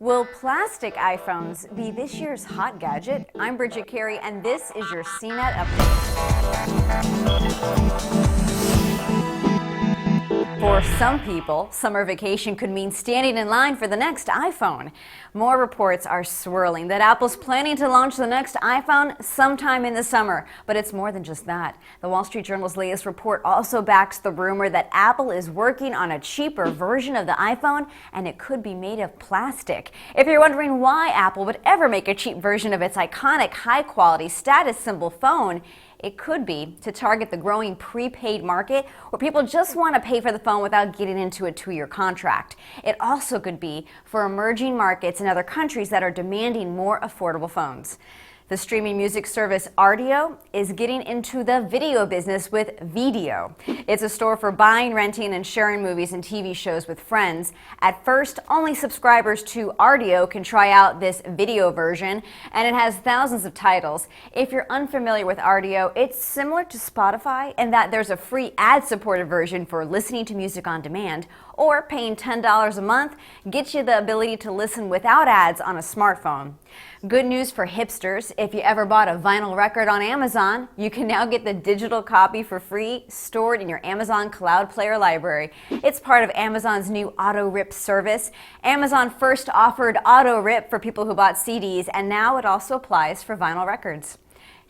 Will plastic iPhones be this year's hot gadget? I'm Bridget Carey, and this is your CNET Update. For some people, summer vacation could mean standing in line for the next iPhone. More reports are swirling that Apple's planning to launch the next iPhone sometime in the summer. But it's more than just that. The Wall Street Journal's latest report also backs the rumor that Apple is working on a cheaper version of the iPhone, and it could be made of plastic. If you're wondering why Apple would ever make a cheap version of its iconic, high-quality status symbol phone, it could be to target the growing prepaid market where people just want to pay for the phone without getting into a 2-year contract. It also could be for emerging markets in other countries that are demanding more affordable phones. The streaming music service Rdio is getting into the video business with Video. It's a store for buying, renting, and sharing movies and TV shows with friends. At first, only subscribers to Rdio can try out this video version, and it has thousands of titles. If you're unfamiliar with Rdio, it's similar to Spotify in that there's a free ad-supported version for listening to music on demand, or paying $10 a month gets you the ability to listen without ads on a smartphone. Good news for hipsters. If you ever bought a vinyl record on Amazon, you can now get the digital copy for free stored in your Amazon Cloud Player library. It's part of Amazon's new Auto Rip service. Amazon first offered Auto Rip for people who bought CDs, and now it also applies for vinyl records.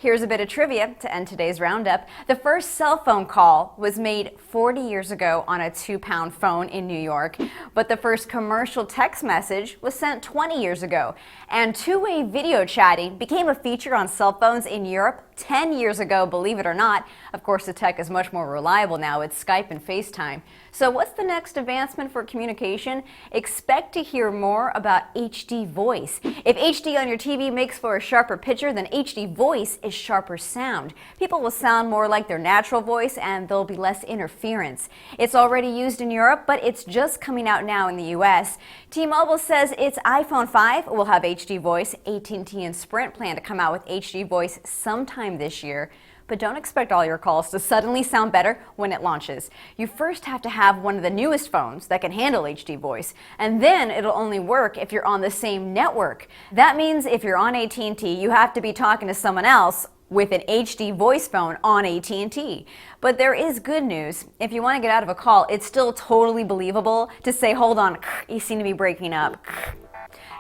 Here's a bit of trivia to end today's roundup. The first cell phone call was made 40 years ago on a 2-pound phone in New York, but the first commercial text message was sent 20 years ago. And two-way video chatting became a feature on cell phones in Europe 10 years ago, believe it or not. Of course, the tech is much more reliable now. It's Skype and FaceTime. So what's the next advancement for communication? Expect to hear more about HD voice. If HD on your TV makes for a sharper picture, then HD voice is sharper sound. People will sound more like their natural voice, and there'll be less interference. It's already used in Europe, but it's just coming out now in the US. T-Mobile says its iPhone 5 will have HD voice. AT&T and Sprint plan to come out with HD voice sometime this year. But don't expect all your calls to suddenly sound better when it launches. You first have to have one of the newest phones that can handle HD voice, and then it'll only work if you're on the same network. That means if you're on AT&T, you have to be talking to someone else with an HD voice phone on AT&T. But there is good news. If you want to get out of a call, it's still totally believable to say, hold on, you seem to be breaking up.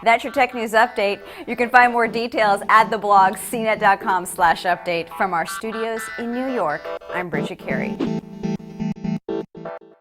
That's your Tech News Update. You can find more details at the blog cnet.com/update. From our studios in New York, I'm Bridget Carey.